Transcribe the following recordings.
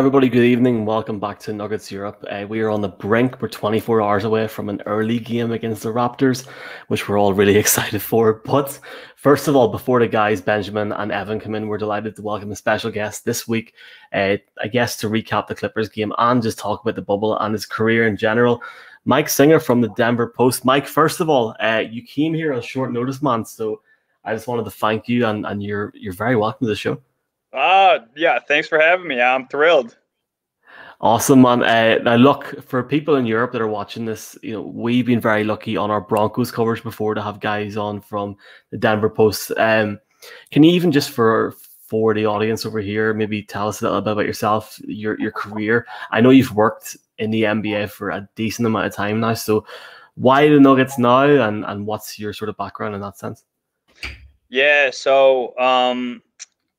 Everybody, good evening. Welcome back to Nuggets Europe. We are on the brink. We're 24 hours away from an early game against the Raptors, which we're all really excited for. But first of all, before the guys, Benjamin and Evan, come in, we're delighted to welcome a special guest this week, I guess, to recap the Clippers game and just talk about the bubble and his career in general. Mike Singer from the Denver Post. Mike, first of all, you came here on short notice, man. So I just wanted to thank you, and you're very welcome to the show. Yeah, thanks for having me. I'm thrilled. Awesome, man. Now, look, for people in Europe that are watching this, we've been very lucky on our Broncos coverage before to have guys on from the Denver Post. Can you even just for the audience over here, maybe tell us a little bit about yourself, your career? I know you've worked in the NBA for a decent amount of time now, so why the Nuggets now, and what's your sort of background in that sense? Yeah, so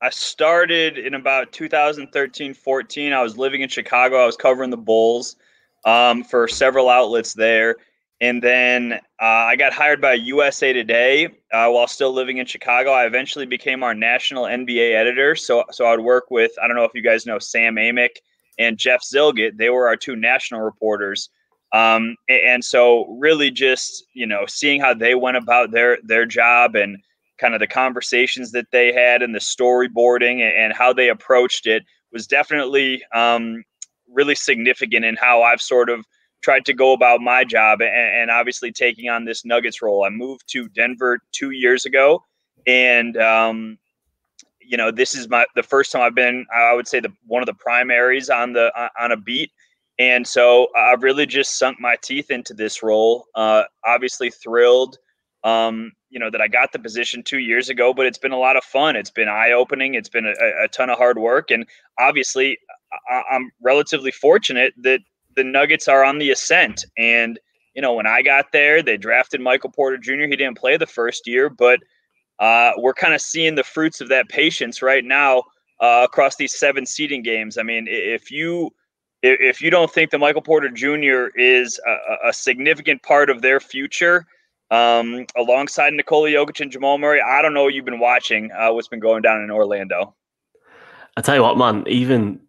I started in about 2013-14. I was living in Chicago. I was covering the Bulls for several outlets there. And then I got hired by USA Today while still living in Chicago. I eventually became our national NBA editor. So I would work with, I don't know if you guys know Sam Amick and Jeff Zilgett. They were our two national reporters. And so really just, seeing how they went about their job and kind of the conversations that they had and the storyboarding and how they approached it was definitely really significant in how I've sort of tried to go about my job and obviously taking on this Nuggets role. I moved to Denver 2 years ago, and this is the first time I've been, I would say, one of the primaries on a beat. And so I've really just sunk my teeth into this role. Obviously thrilled that I got the position 2 years ago, but it's been a lot of fun. It's been eye-opening. It's been a ton of hard work. And obviously I'm relatively fortunate that the Nuggets are on the ascent. And, when I got there, they drafted Michael Porter Jr. He didn't play the first year, but we're kind of seeing the fruits of that patience right now across these 7 seeding games. I mean, if you don't think that Michael Porter Jr. is a significant part of their future, alongside Nikola Jokic and Jamal Murray, I don't know what you've been watching, what's been going down in Orlando. I tell you what, man, even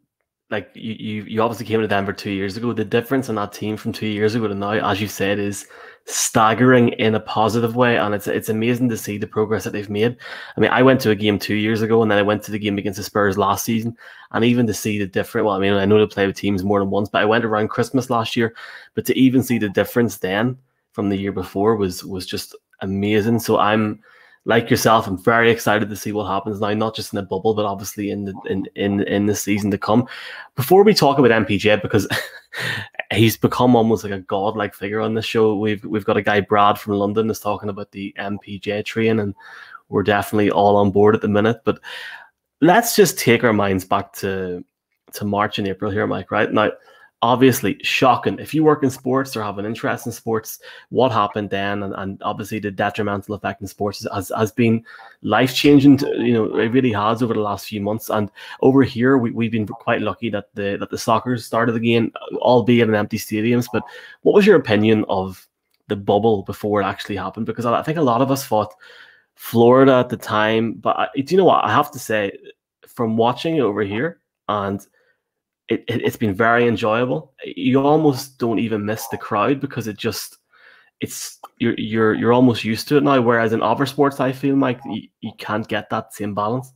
like you obviously came to Denver 2 years ago. The difference in that team from 2 years ago to now, as you said, is staggering in a positive way, and it's amazing to see the progress that they've made. I mean, I went to a game 2 years ago, and then I went to the game against the Spurs last season, and even to see the different. Well, I mean, I know they play with teams more than once, but I went around Christmas last year, but to even see the difference then from the year before was just amazing. So I'm like yourself, I'm very excited to see what happens now, not just in the bubble, but obviously in the season to come. Before we talk about MPJ, because he's become almost like a godlike figure on this show, we've got a guy, Brad from London, that's talking about the MPJ train, and we're definitely all on board at the minute. But let's just take our minds back to March and April here, Mike, right? Now, obviously shocking. If you work in sports or have an interest in sports, what happened then, and obviously the detrimental effect in sports has been life-changing. It really has over the last few months. And over here, we've been quite lucky that the soccer started again, albeit in empty stadiums. But what was your opinion of the bubble before it actually happened? Because I think a lot of us thought Florida at the time, but do you know what? I have to say, from watching it over here, and it's been very enjoyable. You almost don't even miss the crowd because you're almost used to it now. Whereas in other sports, I feel like you can't get that same balance.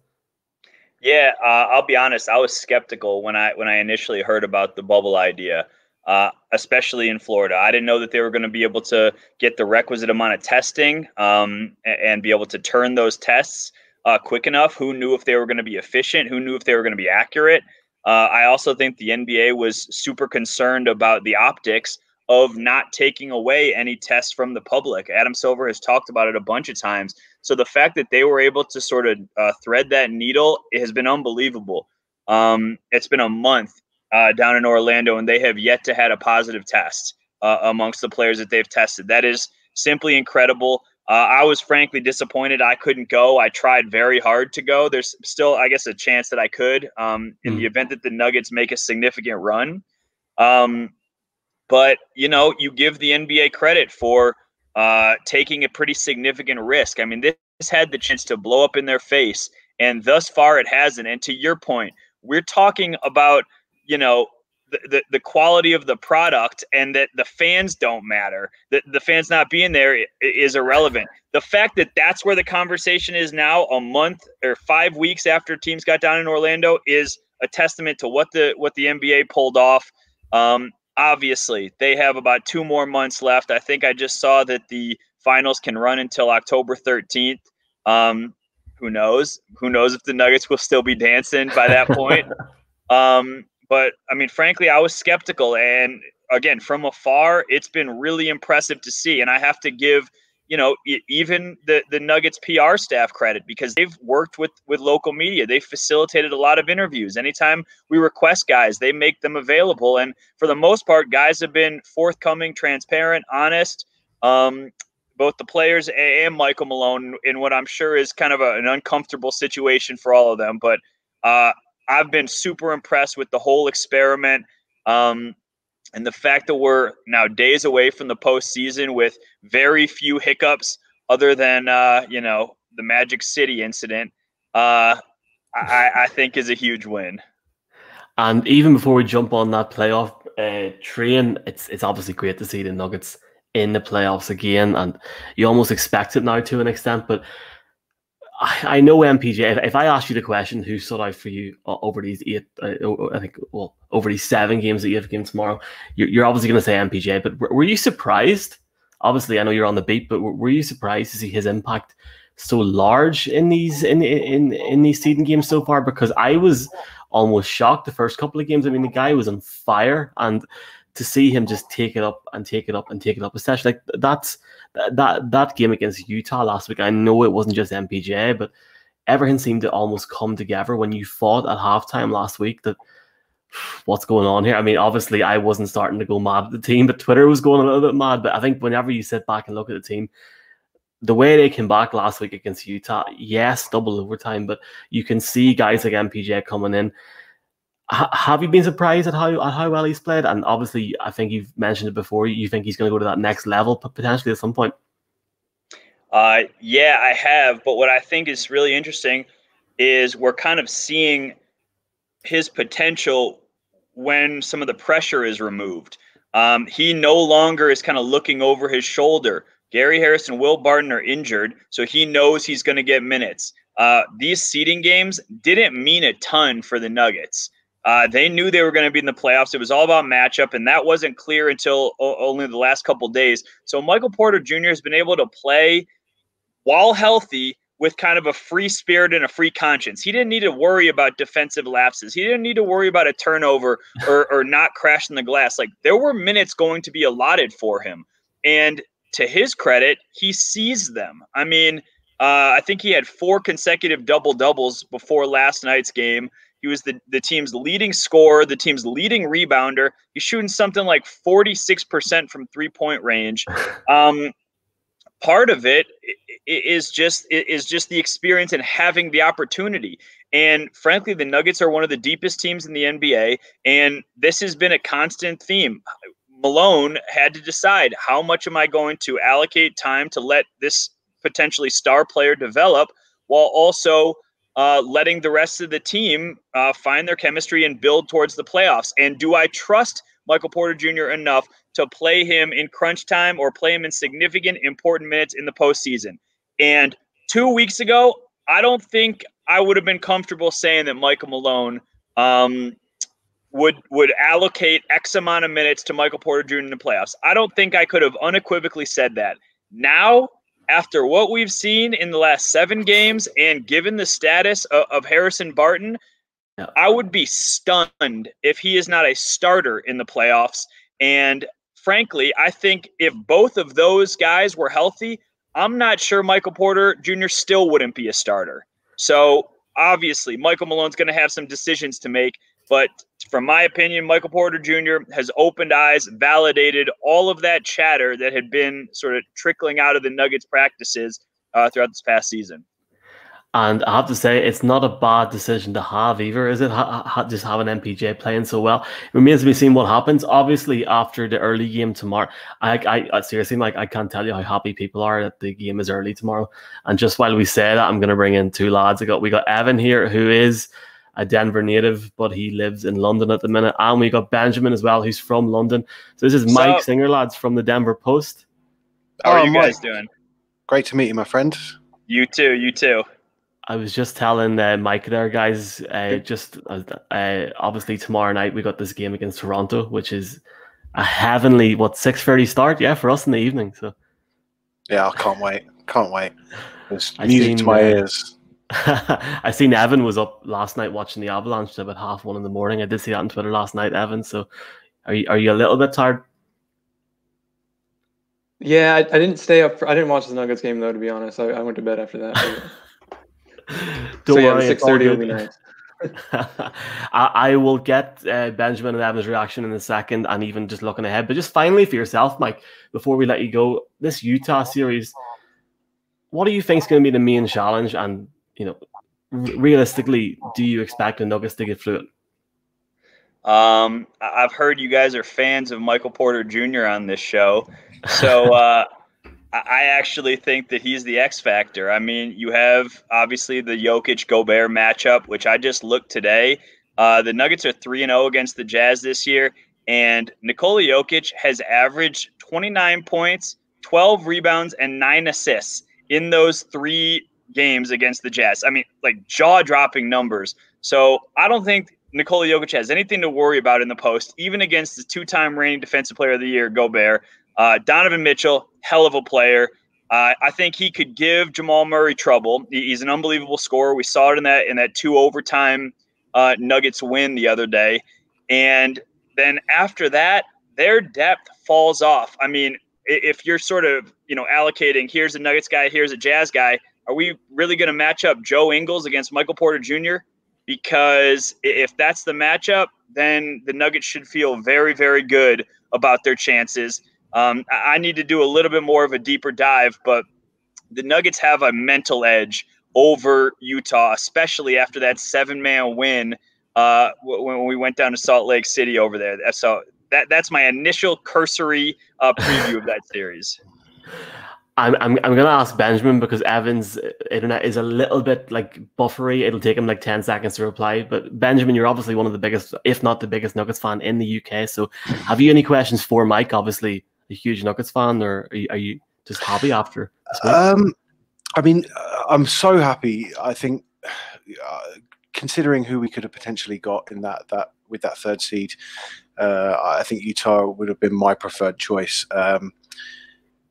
Yeah, I'll be honest. I was skeptical when I initially heard about the bubble idea, especially in Florida. I didn't know that they were going to be able to get the requisite amount of testing and be able to turn those tests quick enough. Who knew if they were going to be efficient? Who knew if they were going to be accurate? I also think the NBA was super concerned about the optics of not taking away any tests from the public. Adam Silver has talked about it a bunch of times. So the fact that they were able to sort of thread that needle, it has been unbelievable. It's been a month down in Orlando, and they have yet to had a positive test amongst the players that they've tested. That is simply incredible. I was frankly disappointed I couldn't go. I tried very hard to go. There's still, I guess, a chance that I could in the event that the Nuggets make a significant run. But, you give the NBA credit for taking a pretty significant risk. I mean, this had the chance to blow up in their face, and thus far it hasn't. And to your point, we're talking about you know, the quality of the product and that the fans don't matter, that the fans not being there is irrelevant. The fact that that's where the conversation is now, a month or 5 weeks after teams got down in Orlando, is a testament to what the NBA pulled off. Obviously, they have about 2 more months left. I think I just saw that the finals can run until October 13th. Who knows? Who knows if the Nuggets will still be dancing by that point? But I mean, frankly, I was skeptical. And again, from afar, it's been really impressive to see. And I have to give, even the Nuggets PR staff credit, because they've worked with local media. They facilitated a lot of interviews. Anytime we request guys, they make them available. And for the most part, guys have been forthcoming, transparent, honest, both the players and Michael Malone, in what I'm sure is kind of an uncomfortable situation for all of them. But I've been super impressed with the whole experiment, and the fact that we're now days away from the postseason with very few hiccups other than, the Magic City incident, I think is a huge win. And even before we jump on that playoff train, it's obviously great to see the Nuggets in the playoffs again, and you almost expect it now to an extent, but I know MPJ. If I asked you the question, who stood out for you over these 8? Over these 7 games that you have a game tomorrow, you're obviously going to say MPJ. But were you surprised? Obviously, I know you're on the beat, but were you surprised to see his impact so large in these these seeding games so far? Because I was almost shocked the first couple of games. I mean, the guy was on fire, and to see him just take it up and take it up and take it up, especially like that game against Utah last week. I know it wasn't just MPJ, but everything seemed to almost come together when you fought at halftime last week. That what's going on here? I mean, obviously I wasn't starting to go mad at the team, but Twitter was going a little bit mad. But I think whenever you sit back and look at the team, the way they came back last week against Utah, yes, double overtime, but you can see guys like MPJ coming in. Have you been surprised at how well he's played? And obviously, I think you've mentioned it before, you think he's going to go to that next level potentially at some point. Yeah, I have. But what I think is really interesting is we're kind of seeing his potential when some of the pressure is removed. He no longer is kind of looking over his shoulder. Gary Harris and Will Barton are injured, so he knows he's going to get minutes. These seeding games didn't mean a ton for the Nuggets. They knew they were going to be in the playoffs. It was all about matchup, and that wasn't clear until only the last couple days. So Michael Porter Jr. has been able to play while healthy with kind of a free spirit and a free conscience. He didn't need to worry about defensive lapses. He didn't need to worry about a turnover or not crashing the glass. Like, there were minutes going to be allotted for him. And to his credit, he seized them. I mean, I think he had 4 consecutive double-doubles before last night's game. He was the team's leading scorer, the team's leading rebounder. He's shooting something like 46% from three-point range. Part of it is just the experience and having the opportunity. And frankly, the Nuggets are one of the deepest teams in the NBA, and this has been a constant theme. Malone had to decide, how much am I going to allocate time to let this potentially star player develop while also letting the rest of the team find their chemistry and build towards the playoffs. And do I trust Michael Porter Jr. enough to play him in crunch time or play him in significant, important minutes in the postseason? And 2 weeks ago, I don't think I would have been comfortable saying that Michael Malone would allocate X amount of minutes to Michael Porter Jr. in the playoffs. I don't think I could have unequivocally said that. Now, after what we've seen in the last 7 games and given the status of Harrison Barton, I would be stunned if he is not a starter in the playoffs. And frankly, I think if both of those guys were healthy, I'm not sure Michael Porter Jr. still wouldn't be a starter. So obviously, Michael Malone's going to have some decisions to make. But from my opinion, Michael Porter Jr. has opened eyes, validated all of that chatter that had been sort of trickling out of the Nuggets practices throughout this past season. And I have to say, it's not a bad decision to have either, is it? Just having MPJ playing so well. It remains to be seen what happens. Obviously, after the early game tomorrow, I seriously, Mike, I can't tell you how happy people are that the game is early tomorrow. And just while we say that, I'm going to bring in 2 lads. We got Evan here, who is a Denver native, but he lives in London at the minute. And we got Benjamin as well, who's from London. So this is Mike Singer, lads, from the Denver Post. How are you guys doing? Great to meet you, my friend. You too. You too. I was just telling Mike there, guys, obviously tomorrow night we got this game against Toronto, which is a heavenly, 6:30 start? Yeah, for us in the evening. So yeah, I can't wait. Can't wait. There's music to my ears. I seen Evan was up last night watching the Avalanche at about 1:30 in the morning. I did see that on Twitter last night, Evan. So are you a little bit tired? Yeah, I didn't stay up. I didn't watch the Nuggets game though, to be honest. I went to bed after that. Don't worry, 6:30 will be nice. I will get Benjamin and Evan's reaction in a second, and even just looking ahead. But just finally for yourself, Mike, before we let you go, this Utah series, what do you think is going to be the main challenge? And realistically, do you expect the Nuggets to get through it? I've heard you guys are fans of Michael Porter Jr. on this show, so I actually think that he's the X factor. I mean, you have obviously the Jokic-Gobert matchup, which I just looked today. The Nuggets are 3-0 against the Jazz this year, and Nikola Jokic has averaged 29 points, 12 rebounds, and 9 assists in those 3 games against the Jazz. I mean, like jaw-dropping numbers. So I don't think Nikola Jokic has anything to worry about in the post, even against the 2-time reigning Defensive Player of the Year, Gobert. Donovan Mitchell, hell of a player. I think he could give Jamal Murray trouble. He's an unbelievable scorer. We saw it in that 2 overtime Nuggets win the other day. And then after that, their depth falls off. I mean, if you're sort of, allocating, here's a Nuggets guy, here's a Jazz guy, are we really going to match up Joe Ingles against Michael Porter Jr.? Because if that's the matchup, then the Nuggets should feel very, very good about their chances. I need to do a little bit more of a deeper dive, but the Nuggets have a mental edge over Utah, especially after that 7-man win when we went down to Salt Lake City over there. So that's my initial cursory preview of that series. I'm going to ask Benjamin because Evan's internet is a little bit buffery. It'll take him 10 seconds to reply. But Benjamin, you're obviously one of the biggest, if not the biggest Nuggets fan in the UK. So have you any questions for Mike? Obviously a huge Nuggets fan, or are you just happy after this week? I mean, I'm so happy. I think considering who we could have potentially got in that with that 3rd seed, I think Utah would have been my preferred choice.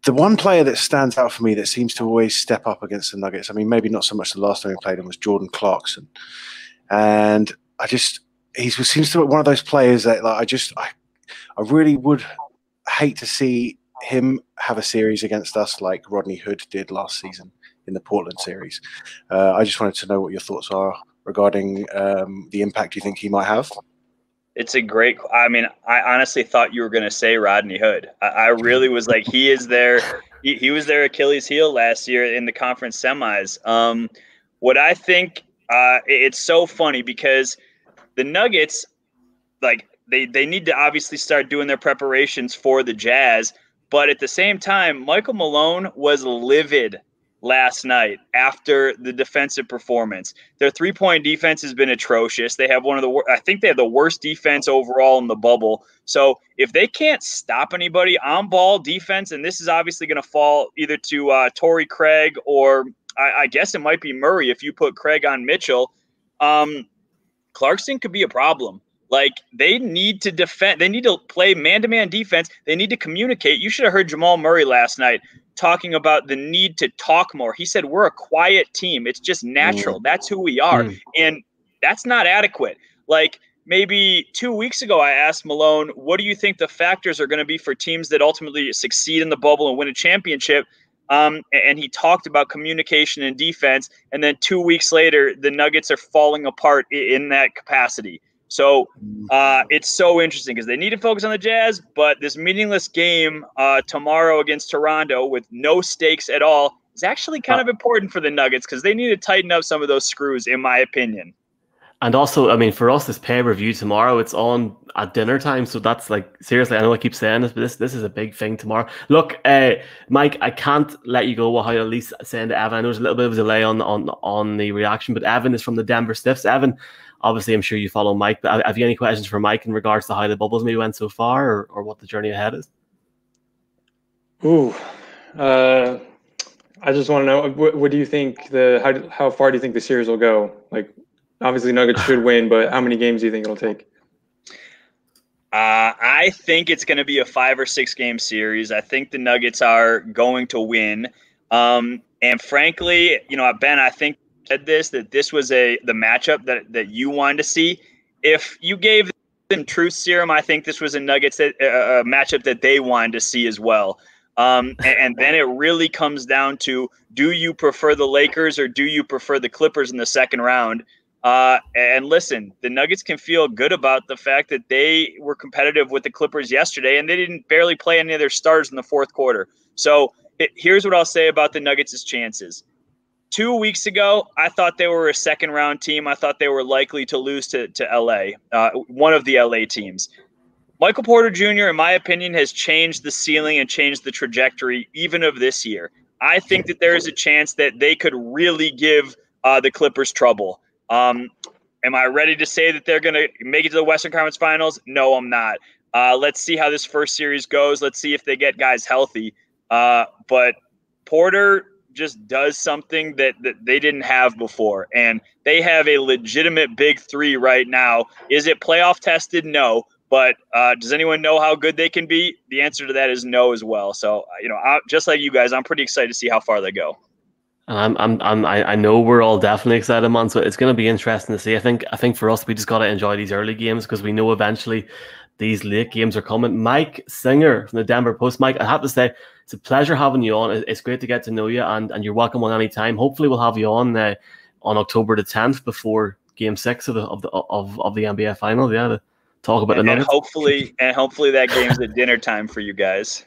The one player that stands out for me that seems to always step up against the Nuggets, I mean, maybe not so much the last time we played him, was Jordan Clarkson. And he seems to be one of those players that I really would hate to see him have a series against us like Rodney Hood did last season in the Portland series. I just wanted to know what your thoughts are regarding the impact you think he might have. It's a great – I mean, I honestly thought you were going to say Rodney Hood. I really was like, he is there. He was their Achilles heel last year in the conference semis. What I think it's so funny because the Nuggets, they need to obviously start doing their preparations for the Jazz. But at the same time, Michael Malone was livid last night after the defensive performance. Their 3-point defense has been atrocious. They have I think they have the worst defense overall in the bubble. So if they can't stop anybody on ball defense, and this is obviously going to fall either to Torrey Craig or I guess it might be Murray if you put Craig on Mitchell, Clarkson could be a problem. They need to defend. They need to play man-to-man defense. They need to communicate. You should have heard Jamal Murray last night talking about the need to talk more. He said, we're a quiet team. It's just natural. That's who we are. And that's not adequate. Maybe 2 weeks ago, I asked Malone, what do you think the factors are going to be for teams that ultimately succeed in the bubble and win a championship? And he talked about communication and defense. And then 2 weeks later, the Nuggets are falling apart in that capacity. So it's so interesting because they need to focus on the Jazz, but this meaningless game tomorrow against Toronto with no stakes at all is actually kind of important for the Nuggets because they need to tighten up some of those screws, in my opinion. And also, I mean, for us, this pay-per-view tomorrow, it's on at dinner time. So that's seriously, I know I keep saying this, but this is a big thing tomorrow. Look, Mike, I can't let you go without at least saying to Evan, I know there's a little bit of a delay on the reaction, but Evan is from the Denver Stiffs. Evan, Obviously, I'm sure you follow Mike, but have you any questions for Mike in regards to how the bubbles maybe went so far, or what the journey ahead is? Ooh, I just want to know, what do you think how far do you think the series will go? Like, obviously Nuggets should win, but how many games do you think it'll take? I think it's going to be a 5 or 6 game series. I think the Nuggets are going to win. And frankly, Ben, I think said that this was the matchup that you wanted to see. If you gave them truth serum, I think this was a Nuggets a matchup that they wanted to see as well. And then it really comes down to, do you prefer the Lakers or do you prefer the Clippers in the second round? And listen, the Nuggets can feel good about the fact that they were competitive with the Clippers yesterday, and they didn't barely play any of their starters in the fourth quarter. So here's what I'll say about the Nuggets' chances. 2 weeks ago, I thought they were a second-round team. I thought they were likely to lose to L.A., one of the L.A. teams. Michael Porter Jr., in my opinion, has changed the ceiling and changed the trajectory even of this year. I think that there is a chance that they could really give the Clippers trouble. Am I ready to say that they're going to make it to the Western Conference Finals? No, I'm not. Let's see how this first series goes. Let's see if they get guys healthy. But Porter just does something that they didn't have before, and they have a legitimate big three right now. Is it playoff tested? No. But does anyone know how good they can be? The answer to that is no as well. So, just like you guys, I'm pretty excited to see how far they go. And I know we're all definitely excited, man. So it's going to be interesting to see. I think for us, we just got to enjoy these early games because we know eventually these late games are coming. Mike Singer from the Denver Post. Mike, I have to say, it's a pleasure having you on. It's great to get to know you, and you're welcome on any time. Hopefully, we'll have you on October the 10th before Game 6 of the NBA Finals. Yeah, to talk about the Nuggets. And hopefully that game's at dinner time for you guys.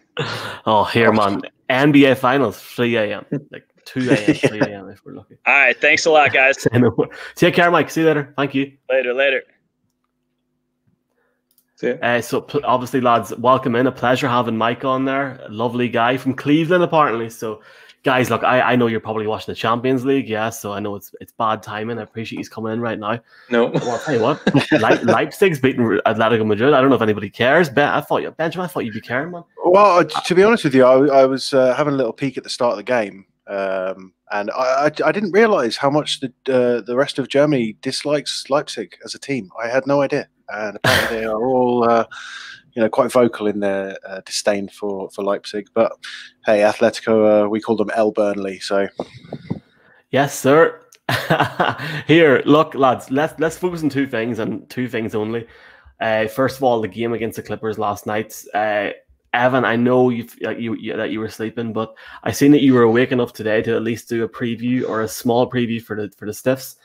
Oh, here, man. NBA Finals, 3 a.m. Like 2 a.m., 3 a.m. if we're lucky. All right. Thanks a lot, guys. Take care, Mike. See you later. Thank you. Later. So obviously, lads, welcome in. A pleasure having Mike on there. A lovely guy from Cleveland, apparently. So, guys, look, I know you're probably watching the Champions League, yeah. So I know it's bad timing. I appreciate he's coming in right now. No, well, I'll tell you what, Leipzig's beating Atletico Madrid. I don't know if anybody cares. Benjamin, I thought you'd be caring, man. Well, to be honest with you, I was having a little peek at the start of the game, and I didn't realise how much the rest of Germany dislikes Leipzig as a team. I had no idea. And apparently they are all, quite vocal in their disdain for Leipzig. But hey, Atletico, we call them El Burnley. So, yes, sir. Here, look, lads. Let's focus on two things and two things only. First of all, the game against the Clippers last night. Evan, I know that you were sleeping, but I seen that you were awake enough today to at least do a preview or a small preview for the Stiffs.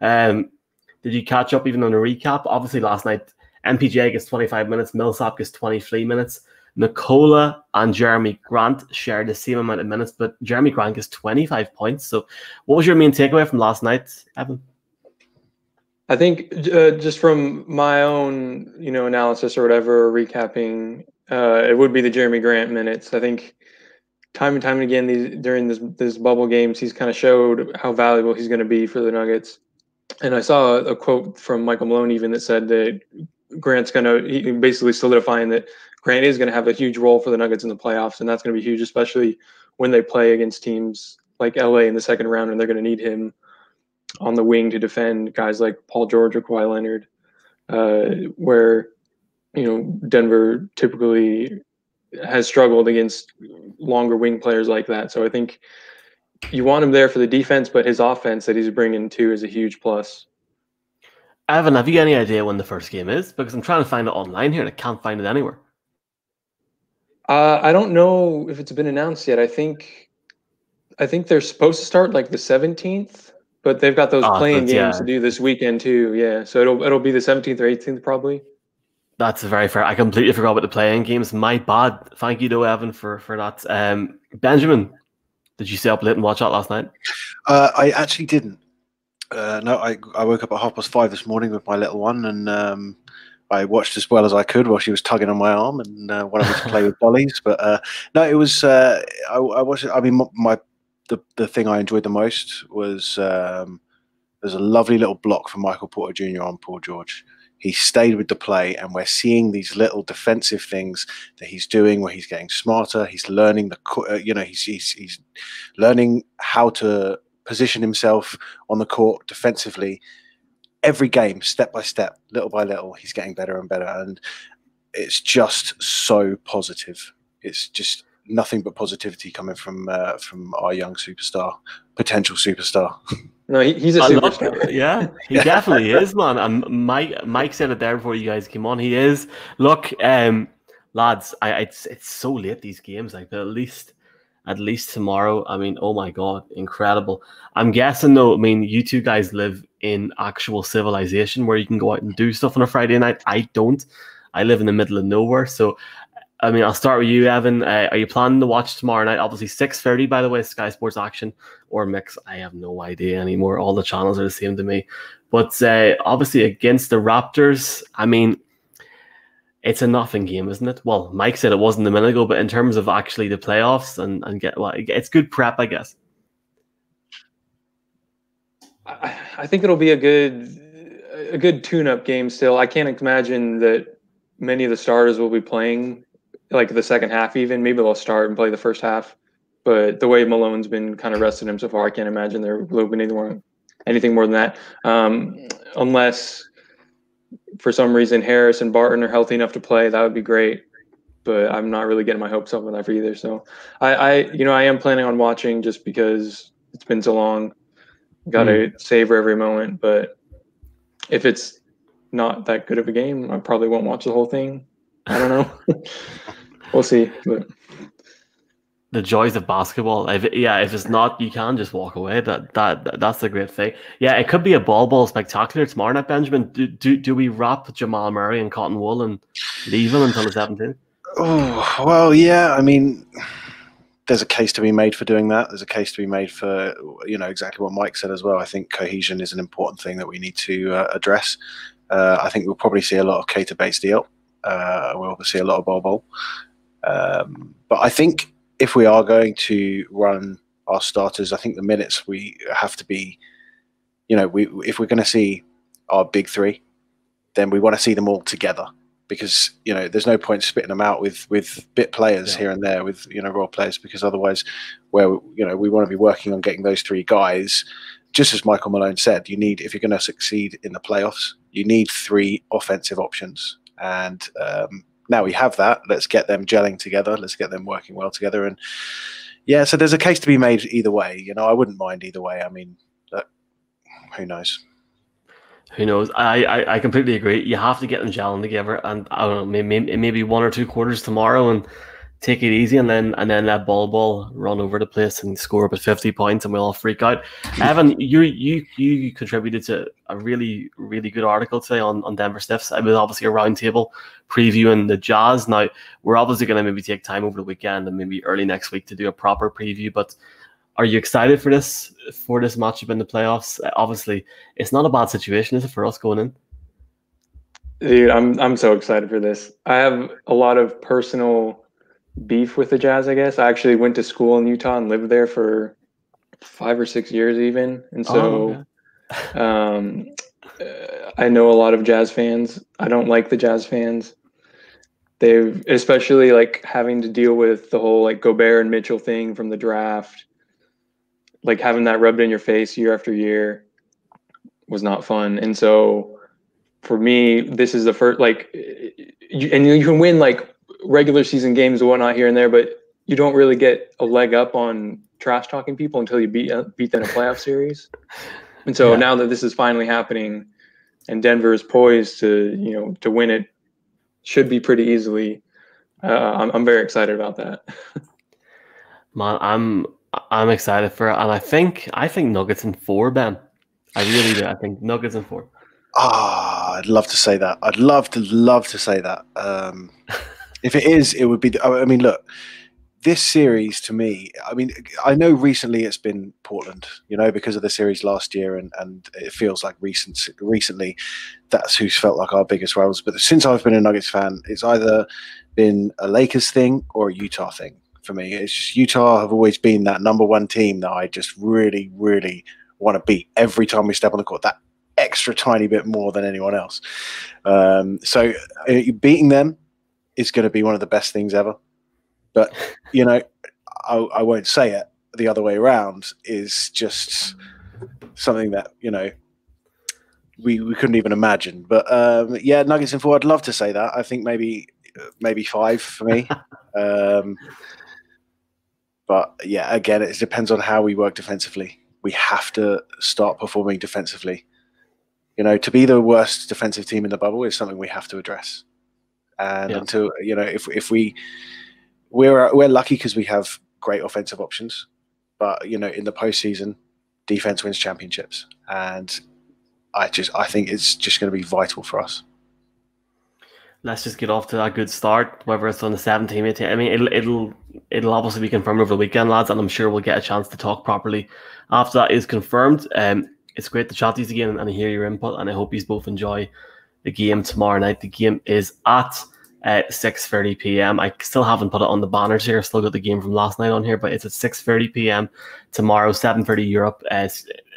Did you catch up even on a recap? Obviously, last night, MPJ gets 25 minutes, Millsap gets 23 minutes. Nikola and Jeremy Grant shared the same amount of minutes, but Jeremy Grant gets 25 points. So what was your main takeaway from last night, Evan? I think just from my own, analysis or whatever, recapping, it would be the Jeremy Grant minutes. I think time and time again during this bubble games, he's kind of showed how valuable he's going to be for the Nuggets. And I saw a quote from Michael Malone even that said that Grant's basically solidifying that Grant is going to have a huge role for the Nuggets in the playoffs, and that's going to be huge, especially when they play against teams like LA in the second round, and they're going to need him on the wing to defend guys like Paul George or Kawhi Leonard, where Denver typically has struggled against longer wing players like that. So I think you want him there for the defense, but his offense that he's bringing too is a huge plus. Evan, have you any idea when the first game is? Because I'm trying to find it online here and I can't find it anywhere. I don't know if it's been announced yet. I think they're supposed to start like the 17th, but they've got those playing games to do this weekend too. Yeah, so it'll be the 17th or 18th probably. That's very fair. I completely forgot about the playing games. My bad. Thank you, though, Evan, for that. Benjamin, did you stay up late and watch that last night? I actually didn't. No, I woke up at 5:30 this morning with my little one, and I watched as well as I could while she was tugging on my arm and wanted me to play with dollies. But no, it was. I watched it. I mean, the thing I enjoyed the most was There's a lovely little block from Michael Porter Jr. on Paul George. He stayed with the play, and we're seeing these little defensive things that he's doing where he's getting smarter. He's learning he's learning how to position himself on the court defensively. Every game, step by step, little by little, he's getting better and better, and it's just so positive. It's just nothing but positivity coming from our young superstar, potential superstar. No, he's a superstar. Yeah, he definitely is, man. And Mike said it there before you guys came on. He is. Look, lads, it's so late these games. Like, but at least tomorrow. I mean, oh my god, incredible. I'm guessing though. I mean, you two guys live in actual civilization where you can go out and do stuff on a Friday night. I don't. I live in the middle of nowhere, so. I mean, I'll start with you, Evan. Are you planning to watch tomorrow night? Obviously, 6:30, by the way, Sky Sports Action or Mix. I have no idea anymore. All the channels are the same to me. But obviously, against the Raptors, I mean, it's a nothing game, isn't it? Well, Mike said it wasn't a minute ago, but in terms of actually the playoffs it's good prep, I guess. I think it'll be a good tune-up game still. I can't imagine that many of the starters will be playing like the second half even. Maybe they'll start and play the first half. But the way Malone's been kind of resting him so far, I can't imagine there will be anything more than that. Unless for some reason Harris and Barton are healthy enough to play, that would be great. But I'm not really getting my hopes up on that for either. So I am planning on watching just because it's been so long. Got to savor every moment. But if it's not that good of a game, I probably won't watch the whole thing. I don't know. We'll see. But the joys of basketball. If it's not, you can just walk away. That's the great thing. Yeah, it could be a ball spectacular tomorrow night, Benjamin. Do we wrap Jamal Murray in cotton wool and leave him until the 17th? Oh, well, yeah. I mean, there's a case to be made for doing that. There's a case to be made for, exactly what Mike said as well. I think cohesion is an important thing that we need to address. I think we'll probably see a lot of Keita Bates-Diop. We'll see a lot of Bol. But I think if we are going to run our starters, I think the minutes we have to be, if we're going to see our big three, then we want to see them all together. Because there's no point spitting them out with bit players here and there with role players, because otherwise, we want to be working on getting those three guys. Just as Michael Malone said, if you're going to succeed in the playoffs, you need three offensive options. And now we have that. Let's get them gelling together. Let's get them working well together. And yeah, so there's a case to be made either way. I wouldn't mind either way. I mean, who knows? Who knows? I completely agree. You have to get them gelling together, and I don't know, maybe 1 or 2 quarters tomorrow, and take it easy, and then let ball run over the place and score up at 50 points, and we'll all freak out. Evan, you contributed to a really, really good article today on Denver Stiffs. It was obviously a roundtable previewing the Jazz. Now, we're obviously going to maybe take time over the weekend and maybe early next week to do a proper preview, but are you excited for this matchup in the playoffs? Obviously, it's not a bad situation, is it, for us going in? Dude, I'm so excited for this. I have a lot of personal beef with the Jazz, I guess. I actually went to school in Utah and lived there for 5 or 6 years even. And so I know a lot of Jazz fans. I don't like the Jazz fans. They've especially having to deal with the whole Gobert and Mitchell thing from the draft. Having that rubbed in your face year after year was not fun. And so for me, this is the first, you can win regular season games and whatnot here and there, but you don't really get a leg up on trash talking people until you beat them in a playoff series. And so now that this is finally happening and Denver is poised to win it, should be pretty easily. I'm very excited about that. Man, I'm excited for it, and I think Nuggets in 4, Ben. I really do. I think Nuggets in 4. I'd love to say that. I'd love to say that. If it is, it would be. I mean, look, this series to me. I mean, I know recently it's been Portland, because of the series last year, and it feels like recently that's who's felt like our biggest rivals. But since I've been a Nuggets fan, it's either been a Lakers thing or a Utah thing. For me, it's just Utah have always been that number one team that I just really, really, want to beat every time we step on the court. That extra tiny bit more than anyone else. So beating them is going to be one of the best things ever. But, you know, I won't say it. The other way around is just something that, you know, we couldn't even imagine. But yeah, Nuggets in 4, I'd love to say that. I think maybe 5 for me. But yeah, again, it depends on how we work defensively. We have to start performing defensively. You know, to be the worst defensive team in the bubble is something we have to address. And until, you know, if we're lucky because we have great offensive options, but you know, in the postseason, defense wins championships, and I think it's just going to be vital for us. Let's just get off to that good start, whether it's on the 17th, 18th. I mean, it'll obviously be confirmed over the weekend, lads, and I'm sure we'll get a chance to talk properly after that is confirmed. It's great to chat to you again and hear your input, and I hope you both enjoy the game tomorrow night. The game is at 6:30 p.m. I still haven't put it on the banners here. Still got the game from last night on here, but it's at 6:30 p.m. tomorrow, 7:30 Europe,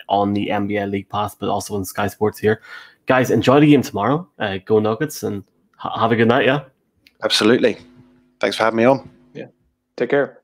on the NBA League Pass, but also on Sky Sports here. Guys, enjoy the game tomorrow. Go Nuggets, and have a good night, yeah? Absolutely. Thanks for having me on. Yeah. Take care.